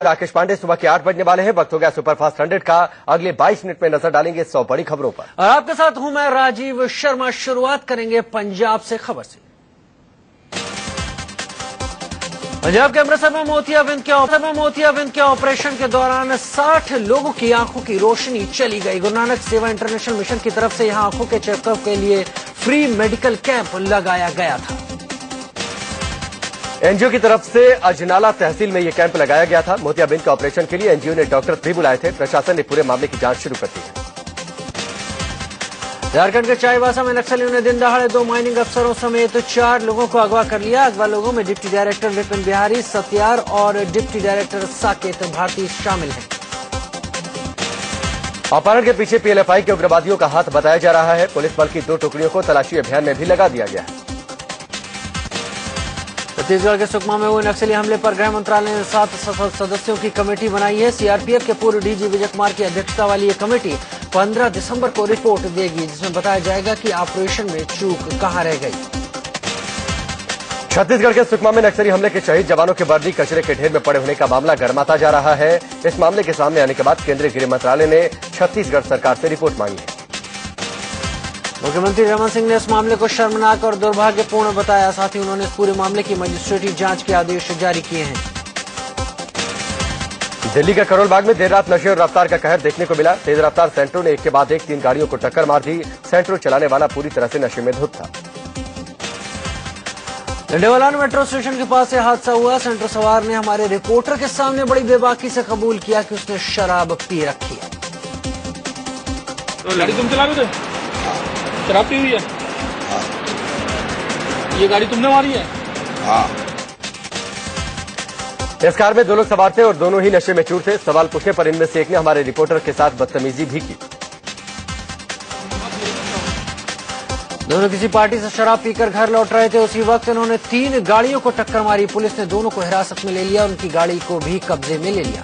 राकेश पांडे सुबह के 8 बजने वाले हैं। वक्त हो गया सुपरफास्ट 100 का। अगले 22 मिनट में नजर डालेंगे 100 बड़ी खबरों पर। और आपके साथ हूं मैं राजीव शर्मा। शुरुआत करेंगे पंजाब से खबर से। पंजाब के अमृतसर में मोतियाबिंद के ऑपरेशन के दौरान 60 लोगों की आंखों की रोशनी चली गई। गुरु नानक सेवा इंटरनेशनल मिशन की तरफ से यहां आंखों के चेकअप के लिए फ्री मेडिकल कैंप लगाया गया था। एनजीओ की तरफ से अजनाला तहसील में यह कैंप लगाया गया था। मोतियाबिंद के ऑपरेशन के लिए एनजीओ ने डॉक्टर भी बुलाए थे। प्रशासन ने पूरे मामले की जांच शुरू कर दी है। झारखंड के चाईबासा में नक्सलियों ने दिन दहाड़े 2 माइनिंग अफसरों समेत 4 लोगों को अगवा कर लिया। अगवा लोगों में डिप्टी डायरेक्टर विपिन बिहारी सत्यार और डिप्टी डायरेक्टर साकेत भारती शामिल हैं। अपहरण के पीछे पीएलएफआई के उग्रवादियों का हाथ बताया जा रहा है। पुलिस बल की 2 टुकड़ियों को तलाशी अभियान में भी लगा दिया गया है। छत्तीसगढ़ के सुकमा में हुए नक्सली हमले पर गृह मंत्रालय ने 7 सदस्यों की कमेटी बनाई है। सीआरपीएफ के पूर्व डीजी विजय कुमार की अध्यक्षता वाली ये कमेटी 15 दिसंबर को रिपोर्ट देगी, जिसमें बताया जाएगा कि ऑपरेशन में चूक कहां रह गई। छत्तीसगढ़ के सुकमा में नक्सली हमले के शहीद जवानों के वर्दी कचरे के ढेर में पड़े होने का मामला गर्माता जा रहा है। इस मामले के सामने आने के बाद केंद्रीय गृह मंत्रालय ने छत्तीसगढ़ सरकार से रिपोर्ट मांगी है। मुख्यमंत्री रमन सिंह ने इस मामले को शर्मनाक और दुर्भाग्यपूर्ण बताया। साथ ही उन्होंने इस पूरे मामले की मजिस्ट्रेटी जांच के आदेश जारी किए हैं। दिल्ली के करोल बाग में देर रात नशे और रफ्तार का कहर देखने को मिला। तेज रफ्तार सेंट्रो ने एक के बाद एक 3 गाड़ियों को टक्कर मार दी। सेंट्रो चलाने वाला पूरी तरह से नशे में धुत था। डंडेवालान मेट्रो स्टेशन के पास से हादसा हुआ। सेंट्रो सवार ने हमारे रिपोर्टर के सामने बड़ी बेबाकी से कबूल किया कि उसने शराब पी रखी है। तो गाड़ी तुम चला रहे थे? शराब पी हुई है? ये गाड़ी तुमने मारी है? हाँ। इस कार में 2 लोग सवार थे और दोनों ही नशे में चूर थे। सवाल पूछने पर इनमें से एक ने हमारे रिपोर्टर के साथ बदतमीजी भी की। दोनों किसी पार्टी से शराब पीकर घर लौट रहे थे। उसी वक्त इन्होंने 3 गाड़ियों को टक्कर मारी। पुलिस ने दोनों को हिरासत में ले लिया और उनकी गाड़ी को भी कब्जे में ले लिया।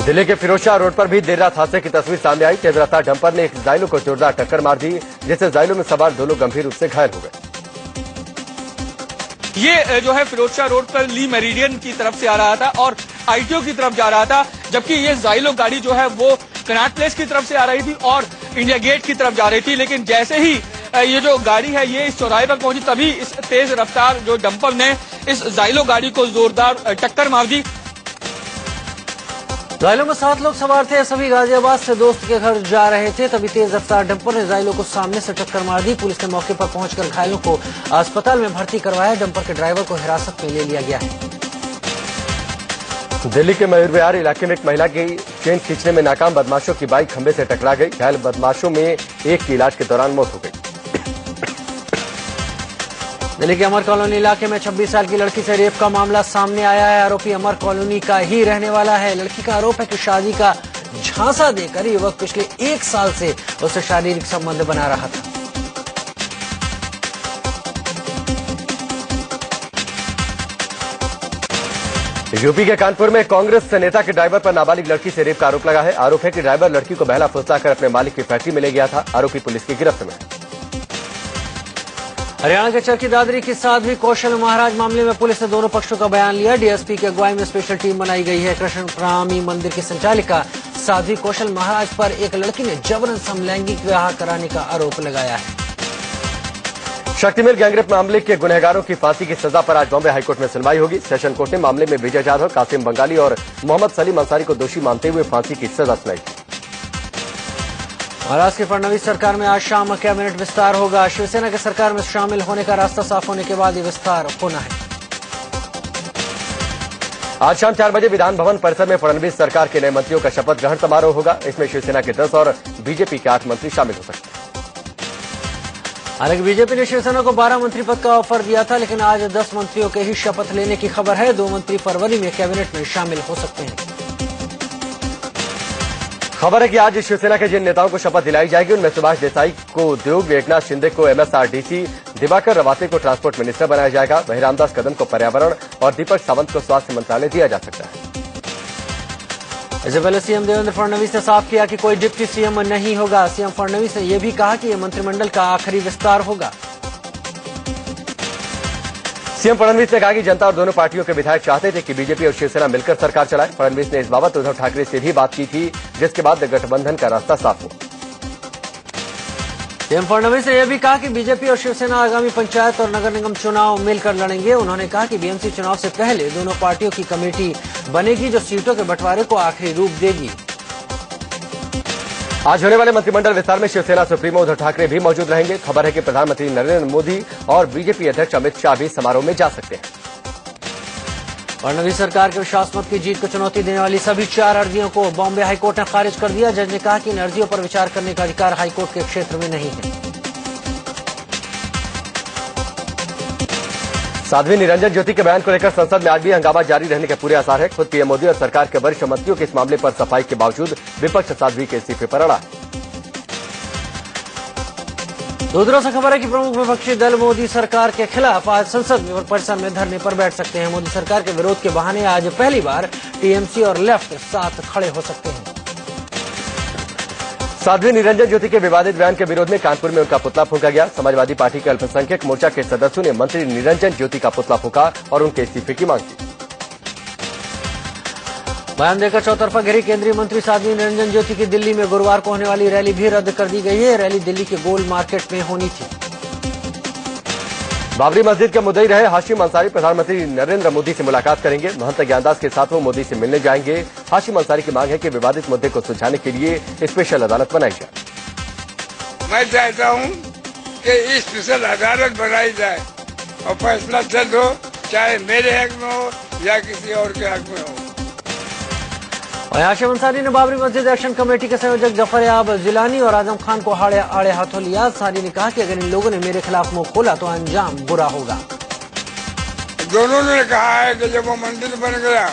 दिल्ली के फिरोजशाह रोड पर भी देर रात हादसे की तस्वीर सामने आई। तेज रफ्तार डंपर ने एक जाइलो को जोरदार टक्कर मार दी, जिससे जाइलो में सवार 2 लोग गंभीर रूप से घायल हो गए। ये जो है फिरोजशाह रोड पर ली मेरिडियन की तरफ से आ रहा था और आईटीओ की तरफ जा रहा था, जबकि ये जाइलो गाड़ी जो है वो कनाट प्लेस की तरफ से आ रही थी और इंडिया गेट की तरफ जा रही थी। लेकिन जैसे ही ये जो गाड़ी है ये इस चौराहे पर पहुंची, तभी इस तेज रफ्तार जो डंपर ने इस जाइलो गाड़ी को जोरदार टक्कर मार दी। जाइलो में 7 लोग सवार थे। सभी गाजियाबाद से दोस्त के घर जा रहे थे, तभी तेज रफ्तार डंपर ने जाइलो को सामने से टक्कर मार दी। पुलिस ने मौके पर पहुंचकर घायलों को अस्पताल में भर्ती करवाया। डंपर के ड्राइवर को हिरासत में ले लिया गया है। दिल्ली के मयूर विहार इलाके में एक महिला की चेन खींचने में नाकाम बदमाशों की बाइक खंभे से टकरा गई। घायल बदमाशों में एक की इलाज के दौरान मौत हो गई। दिल्ली के अमर कॉलोनी इलाके में 26 साल की लड़की से रेप का मामला सामने आया है। आरोपी अमर कॉलोनी का ही रहने वाला है। लड़की का आरोप है कि शादी का झांसा देकर युवक पिछले 1 साल से उससे शारीरिक संबंध बना रहा था। यूपी के कानपुर में कांग्रेस नेता के ड्राइवर पर नाबालिग लड़की से रेप का आरोप लगा है। आरोप है कि ड्राइवर लड़की को बहला फुसलाकर अपने मालिक की फैक्ट्री में ले गया था। आरोपी पुलिस की गिरफ्त में है। हरियाणा के चरखी दादरी के साध्वी कौशल महाराज मामले में पुलिस ने दोनों पक्षों का बयान लिया। डीएसपी की अगुवाई में स्पेशल टीम बनाई गई है। कृष्णप्रामी मंदिर की संचालिका साध्वी कौशल महाराज पर एक लड़की ने जबरन समलैंगिक विवाह कराने का आरोप लगाया है। शक्ति मिल गैंगरेप मामले के गुनहगारों की फांसी की सजा पर आज बॉम्बे हाईकोर्ट में सुनवाई होगी। सेशन कोर्ट ने मामले में विजय जाधव, कासिम बंगाली और मोहम्मद सलीम अंसारी को दोषी मानते हुए फांसी की सजा सुनाई थी। महाराष्ट्र की फडणवीस सरकार में आज शाम कैबिनेट विस्तार होगा। शिवसेना की सरकार में शामिल होने का रास्ता साफ होने के बाद ये विस्तार होना है। आज शाम 4 बजे विधान भवन परिसर में फडणवीस सरकार के नए मंत्रियों का शपथ ग्रहण समारोह होगा। इसमें शिवसेना के 10 और बीजेपी के 8 मंत्री शामिल हो सकते हैं। हालांकि बीजेपी ने शिवसेना को 12 मंत्री पद का ऑफर दिया था, लेकिन आज 10 मंत्रियों के ही शपथ लेने की खबर है। 2 मंत्री फरवरी में कैबिनेट में शामिल हो सकते हैं। खबर है कि आज शिवसेना के जिन नेताओं को शपथ दिलाई जाएगी उनमें सुभाष देसाई को उद्योग, एकनाथ शिंदे को एमएसआरडीसी, दिवाकर रवाते को ट्रांसपोर्ट मिनिस्टर बनाया जाएगा। वहीं रामदास कदम को पर्यावरण और दीपक सावंत को स्वास्थ्य मंत्रालय दिया जा सकता है। इससे पहले सीएम देवेंद्र फडणवीस ने साफ किया कि कोई डिप्टी सीएम नहीं होगा। सीएम फडणवीस ने यह भी कहा कि यह मंत्रिमंडल का आखिरी विस्तार होगा। सीएम फडणवीस ने कहा कि जनता और दोनों पार्टियों के विधायक चाहते थे कि बीजेपी और शिवसेना मिलकर सरकार चलाए। फडणवीस ने इस बाबत उद्धव ठाकरे से भी बात की थी, जिसके बाद गठबंधन का रास्ता साफ हुआ। सीएम फडणवीस ने यह भी कहा कि बीजेपी और शिवसेना आगामी पंचायत और नगर निगम चुनाव मिलकर लड़ेंगे। उन्होंने कहा कि बीएमसी चुनाव से पहले दोनों पार्टियों की कमेटी बनेगी जो सीटों के बंटवारे को आखिरी रूप देगी। आज होने वाले मंत्रिमंडल विस्तार में शिवसेना सुप्रीमो उद्धव ठाकरे भी मौजूद रहेंगे। खबर है कि प्रधानमंत्री नरेंद्र मोदी और बीजेपी अध्यक्ष अमित शाह भी समारोह में जा सकते हैं। फडणवीस सरकार के विश्वास मत की जीत को चुनौती देने वाली सभी 4 अर्जियों को बॉम्बे हाईकोर्ट ने खारिज कर दिया। जज ने कहा कि इन अर्जियों पर विचार करने का अधिकार हाईकोर्ट के क्षेत्र में नहीं है। साध्वी निरंजन ज्योति के बयान को लेकर संसद में आज भी हंगामा जारी रहने के पूरे आसार है। खुद पीएम मोदी और सरकार के वरिष्ठ मंत्रियों के इस मामले पर सफाई के बावजूद विपक्ष साध्वी के इस्तीफे पर अड़ा है। दूसरों से खबर है कि प्रमुख विपक्षी दल मोदी सरकार के खिलाफ आज संसद परिसर में धरने पर बैठ सकते हैं। मोदी सरकार के विरोध के बहाने आज पहली बार टीएमसी और लेफ्ट साथ खड़े हो सकते हैं। साध्वी निरंजन ज्योति के विवादित बयान के विरोध में कानपुर में उनका पुतला फूंका गया। समाजवादी पार्टी के अल्पसंख्यक मोर्चा के सदस्यों ने मंत्री निरंजन ज्योति का पुतला फूंका और उनके इस्तीफे की मांग की। बयान देकर चौतरफा घिरी केंद्रीय मंत्री साध्वी निरंजन ज्योति की दिल्ली में गुरुवार को होने वाली रैली भी रद्द कर दी गई है। रैली दिल्ली के गोल मार्केट में होनी थी। बाबरी मस्जिद के मुद्दई रहे हाशिम अंसारी प्रधानमंत्री नरेंद्र मोदी से मुलाकात करेंगे। महंत ज्ञानदास के साथ वो मोदी से मिलने जाएंगे। हाशिम अंसारी की मांग है कि विवादित मुद्दे को सुलझाने के लिए स्पेशल अदालत बनाई जाए। मैं चाहता हूं कि स्पेशल अदालत बनाई जाए और फैसला जल्द हो, चाहे मेरे हक में हो या किसी और के हक में हो। और हाशिम अंसारी ने बाबरी मस्जिद एक्शन कमेटी के संयोजक जफर याब जिलानी और आजम खान को आड़े हाथों लिया। अंसारी ने कहा कि अगर इन लोगों ने मेरे खिलाफ मुंह खोला तो अंजाम बुरा होगा। दोनों ने कहा है कि जब वो मंदिर बन गया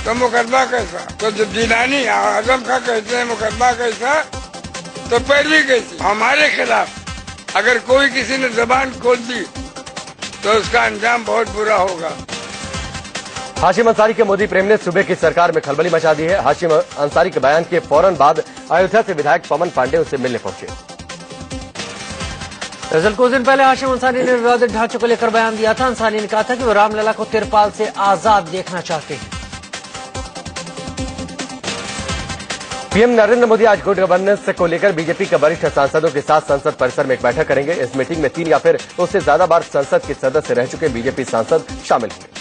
तो मुकदमा कैसा, तो जब जिलानी आजम खान कहते हैं मुकदमा कैसा, तो पैरवी कैसी हमारे खिलाफ। अगर कोई किसी ने जबान खोल दी तो उसका अंजाम बहुत बुरा होगा। हाशिम अंसारी के मोदी प्रेम ने सूबे की सरकार में खलबली मचा दी है। हाशिम अंसारी के बयान के फौरन बाद अयोध्या से विधायक पवन पांडे उनसे मिलने पहुंचे। दरअसल कुछ दिन पहले हाशिम अंसारी ने विवादित ढांचे को लेकर बयान दिया था। अंसारी ने कहा था कि वो रामलला को तिरपाल से आजाद देखना चाहते हैं। पीएम नरेंद्र मोदी आज गुड गवर्नेंस को लेकर बीजेपी के वरिष्ठ सांसदों के साथ संसद परिसर में एक बैठक करेंगे। इस मीटिंग में 3 या फिर उससे ज्यादा बार संसद के सदस्य रह चुके बीजेपी सांसद शामिल होंगे।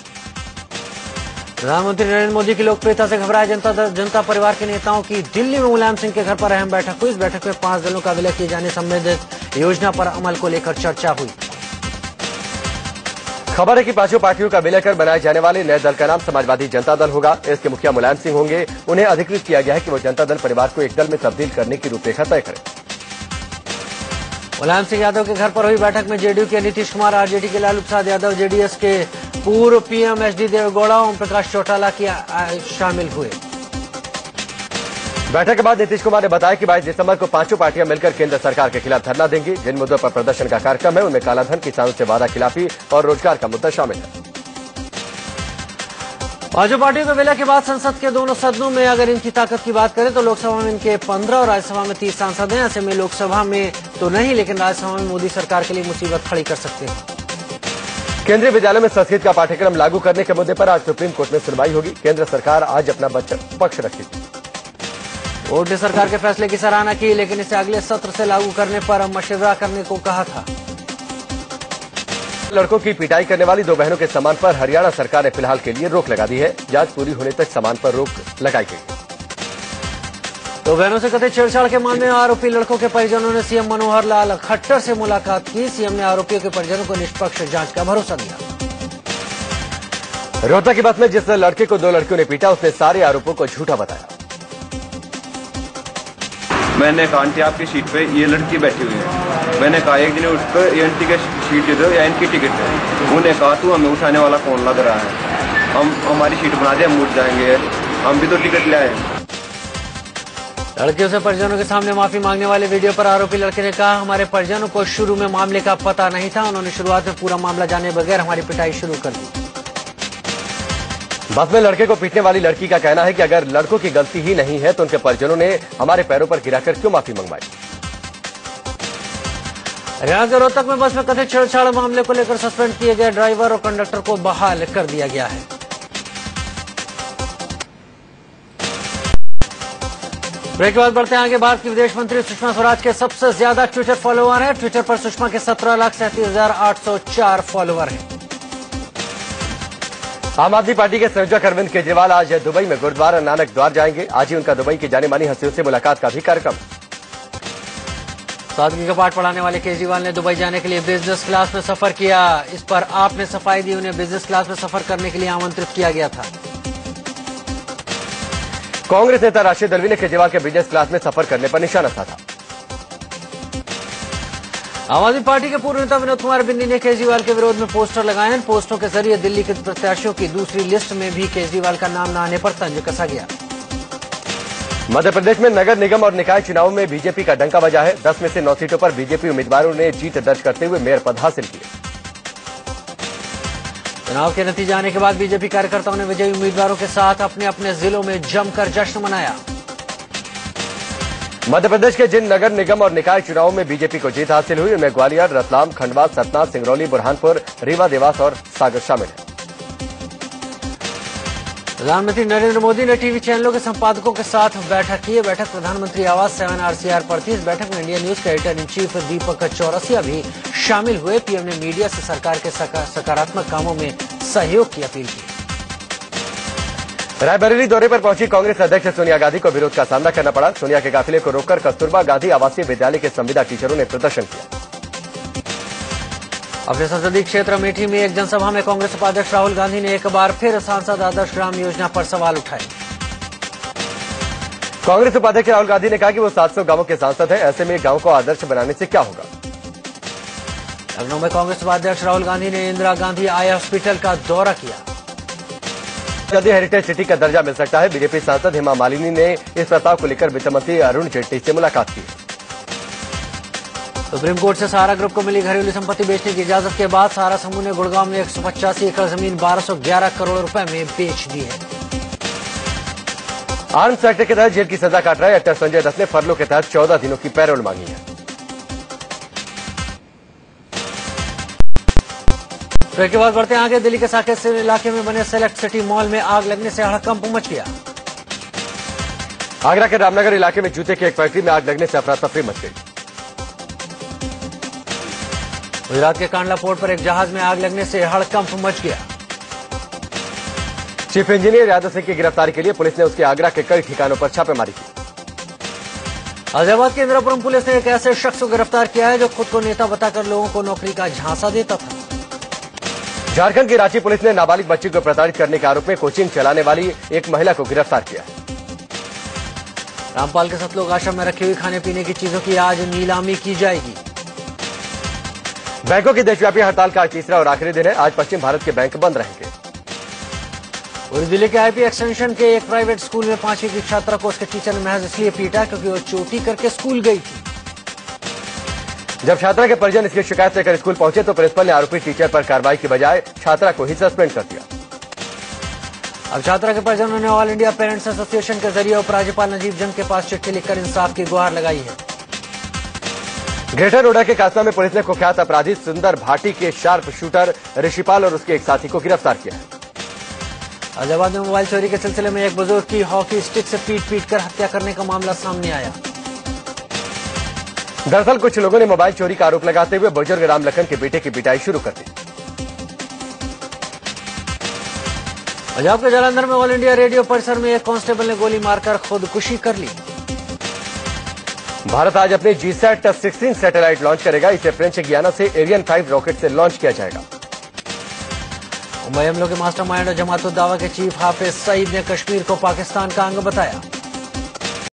प्रधानमंत्री नरेंद्र मोदी की लोकप्रियता से घबराए जनता परिवार के नेताओं की दिल्ली में मुलायम सिंह के घर पर अहम बैठक हुई। इस बैठक में 5 दलों का विलय किए जाने संबंधित योजना पर अमल को लेकर चर्चा हुई। खबर है कि 5 पार्टियों का विलय कर बनाए जाने वाले नए दल का नाम समाजवादी जनता दल होगा। इसके मुखिया मुलायम सिंह होंगे। उन्हें अधिकृत किया गया है कि वो जनता दल परिवार को एक दल में तब्दील करने की रूपरेखा तय करें। मुलायम सिंह यादव के घर पर हुई बैठक में जेडीयू के नीतीश कुमार, आरजेडी के लालू प्रसाद यादव, जेडीएस के पूर्व पीएम एचडी देवेगौड़ा, ओम प्रकाश चौटाला की शामिल हुए। बैठक के बाद नीतीश कुमार ने बताया कि 22 दिसंबर को 5 पार्टियां मिलकर केंद्र सरकार के खिलाफ धरना देंगी। जिन मुद्दों पर प्रदर्शन का कार्यक्रम है उनमें कालाधन, किसानों से वादा खिलाफी और रोजगार का मुद्दा शामिल है। भाजपा पार्टियों के विलय के बाद संसद के दोनों सदनों में अगर इनकी ताकत की बात करें तो लोकसभा में इनके 15 और राज्यसभा में 30 सांसद हैं। ऐसे में लोकसभा में तो नहीं लेकिन राज्यसभा में मोदी सरकार के लिए मुसीबत खड़ी कर सकते हैं। केंद्रीय विद्यालय में संस्कृत का पाठ्यक्रम लागू करने के मुद्दे पर आज सुप्रीम कोर्ट में सुनवाई होगी। केंद्र सरकार आज अपना पक्ष रखेगी। कोर्ट ने सरकार के फैसले की सराहना की लेकिन इसे अगले सत्र से लागू करने पर मशवरा करने को कहा था। लड़कों की पिटाई करने वाली 2 बहनों के सामान पर हरियाणा सरकार ने फिलहाल के लिए रोक लगा दी है। जांच पूरी होने तक सामान पर रोक लगाई गई। 2 बहनों से कथित छेड़छाड़ के मामले में आरोपी लड़कों के परिजनों ने सीएम मनोहर लाल खट्टर से मुलाकात की। सीएम ने आरोपियों के परिजनों को निष्पक्ष जांच का भरोसा दिया। रोहतक की बात में जिस लड़के को 2 लड़कियों ने पीटा उसने सारे आरोपों को झूठा बताया। मैंने कहा आंटी आपकी सीट पे ये लड़की बैठी हुई है। मैंने कहा एक दिन उठकर ये आंटी की सीट दे दो या इनकी टिकट है। उन्होंने कहा तू हमें उठाने वाला कौन लग रहा है, हम हमारी सीट बना दे, हम उठ जाएंगे, हम भी तो टिकट ले आए। लड़कियों से परिजनों के सामने माफी मांगने वाले वीडियो पर आरोपी लड़के ने कहा हमारे परिजनों को शुरू में मामले का पता नहीं था। उन्होंने शुरुआत में पूरा मामला जाने बगैर हमारी पिटाई शुरू कर दी। बस में लड़के को पीटने वाली लड़की का कहना है कि अगर लड़कों की गलती ही नहीं है तो उनके परिजनों ने हमारे पैरों पर गिराकर क्यों माफी मंगवाई। हरियाणा के रोहतक में बस में कथित छेड़छाड़ मामले को लेकर सस्पेंड किए गए ड्राइवर और कंडक्टर को बहाल कर दिया गया है। ब्रेक के बाद बढ़ते हैं आगे। भारत की विदेश मंत्री सुषमा स्वराज के सबसे ज्यादा ट्विटर फॉलोअर हैं। ट्विटर पर सुषमा के 17,37,804 फॉलोअर हैं। आम आदमी पार्टी के संयोजक अरविंद केजरीवाल आज दुबई में गुरुद्वारा नानक द्वार जाएंगे। आज ही उनका दुबई की जानी मानी हस्तियों से मुलाकात का भी कार्यक्रम। सादगी का पाठ पढ़ाने वाले केजरीवाल ने दुबई जाने के लिए बिजनेस क्लास में सफर किया। इस पर आपने सफाई दी, उन्हें बिजनेस क्लास में सफर करने के लिए आमंत्रित किया गया था। कांग्रेस नेता राशिद अल्वी ने केजरीवाल के बिजनेस क्लास में सफर करने पर निशाना साधा। आम आदमी पार्टी के पूर्व नेता विनोद कुमार बिन्नी ने केजरीवाल के विरोध में पोस्टर लगाए। इन पोस्टरों के जरिए दिल्ली के प्रत्याशियों की दूसरी लिस्ट में भी केजरीवाल का नाम न आने पर तंज कसा गया। मध्य प्रदेश में नगर निगम और निकाय चुनाव में बीजेपी का डंका बजा है। 10 में से 9 सीटों पर बीजेपी उम्मीदवारों ने जीत दर्ज करते हुए मेयर पद हासिल किए। चुनाव के नतीजे आने के बाद बीजेपी कार्यकर्ताओं ने विजयी उम्मीदवारों के साथ अपने अपने जिलों में जमकर जश्न मनाया। मध्य प्रदेश के जिन नगर निगम और निकाय चुनावों में बीजेपी को जीत हासिल हुई उनमें ग्वालियर, रतलाम, खंडवा, सतना, सिंगरौली, बुरहानपुर, रीवा, देवास और सागर शामिल है। प्रधानमंत्री नरेंद्र मोदी ने टीवी चैनलों के संपादकों के साथ बैठक की। बैठक प्रधानमंत्री आवास 7 RCR पर थी। इस बैठक में इंडिया न्यूज के एडिटर इन चीफ दीपक चौरसिया भी शामिल हुए। पीएम ने मीडिया से सरकार के सकारात्मक कामों में सहयोग की अपील की। रायबरेली दौरे पर पहुंची कांग्रेस अध्यक्ष सोनिया गांधी को विरोध का सामना करना पड़ा। सोनिया के काफिले को रोककर कस्तूरबा गांधी आवासीय विद्यालय के संविदा टीचरों ने प्रदर्शन किया। अपने संसदीय क्षेत्र अमेठी में एक जनसभा में कांग्रेस उपाध्यक्ष राहुल गांधी ने एक बार फिर सांसद आदर्श ग्राम योजना पर सवाल उठाए। कांग्रेस उपाध्यक्ष राहुल गांधी ने कहा कि वो 700 गांवों के सांसद हैं, ऐसे में गांव को आदर्श बनाने से क्या होगा। लखनऊ में कांग्रेस उपाध्यक्ष राहुल गांधी ने इंदिरा गांधी आई हॉस्पिटल का दौरा किया। जल्दी हेरिटेज सिटी का दर्जा मिल सकता है। बीजेपी सांसद हेमा मालिनी ने इस प्रस्ताव को लेकर वित्त मंत्री अरुण जेटली से मुलाकात की। सुप्रीम कोर्ट से सहारा ग्रुप को मिली घरेलू संपत्ति बेचने की इजाजत के बाद सहारा समूह ने गुड़गांव में 185 एकड़ जमीन 1211 करोड़ रुपए में बेच दी है। आर्म्स एक्ट के तहत जेल की सजा काट रहे एक्टर संजय दत्त ने फरलो के तहत 14 दिनों की पैरोल मांगी है। ब्रेक के बाद बढ़ते हैं आगे। दिल्ली के साकेत इलाके में बने सेलेक्ट सिटी मॉल में आग लगने से हड़कंप मच गया। आगरा के रामनगर इलाके में जूते की एक फैक्ट्री में आग लगने से अफरा तफरी मच गई। गुजरात के कांडला पोर्ट पर एक जहाज में आग लगने से हड़कंप मच गया। चीफ इंजीनियर यादव सिंह की गिरफ्तारी के लिए पुलिस ने उसके आगरा के कई ठिकानों पर छापेमारी की। गाजियाबाद के इंदिरापुरम पुलिस ने एक ऐसे शख्स को गिरफ्तार किया है जो खुद को नेता बताकर लोगों को नौकरी का झांसा देता था। झारखंड की रांची पुलिस ने नाबालिग बच्ची को प्रताड़ित करने के आरोप में कोचिंग चलाने वाली एक महिला को गिरफ्तार किया। रामपाल के सतलोक आश्रम में रखी हुई खाने पीने की चीजों की आज नीलामी की जाएगी। बैंकों की देशव्यापी हड़ताल का तीसरा और आखिरी दिन है। आज पश्चिम भारत के बैंक बंद रहेंगे। और जिले के आईपी एक्सटेंशन के एक प्राइवेट स्कूल में 5वीं की छात्रा को उसके टीचर ने महज इसलिए पीटा क्योंकि वो चोटी करके स्कूल गई थी। जब छात्रा के परिजन इसकी शिकायत लेकर स्कूल पहुंचे तो प्रिंसिपल ने आरोपी टीचर पर कार्रवाई की बजाय छात्रा को ही सस्पेंड कर दिया। अब छात्रा के परिजनों ने ऑल इंडिया पेरेंट्स एसोसिएशन के जरिए उपराज्यपाल नजीब जंग के पास चिट्ठी लिखकर इंसाफ की गुहार लगाई है। ग्रेटर नोएडा के कासना में पुलिस ने कुख्यात अपराधी सुंदर भाटी के शार्प शूटर ऋषिपाल और उसके एक साथी को गिरफ्तार किया है। गाजियाबाद में मोबाइल चोरी के सिलसिले में एक बुजुर्ग की हॉकी स्टिक से पीट कर हत्या करने का मामला सामने आया। दरअसल कुछ लोगों ने मोबाइल चोरी का आरोप लगाते हुए बुजुर्ग राम लखन के बेटे की पिटाई शुरू कर दी। पंजाब के जालंधर में ऑल इंडिया रेडियो परिसर में एक कांस्टेबल ने गोली मारकर खुदकुशी कर ली। भारत आज अपने जीसैट 16 सैटेलाइट लॉन्च करेगा। इसे फ्रेंच गियाना से एरियन 5 रॉकेट से लॉन्च किया जाएगा। मुंबई हमलों के मास्टरमाइंड और जमात उद दावा के चीफ हाफिज सईद ने कश्मीर को पाकिस्तान का अंग बताया।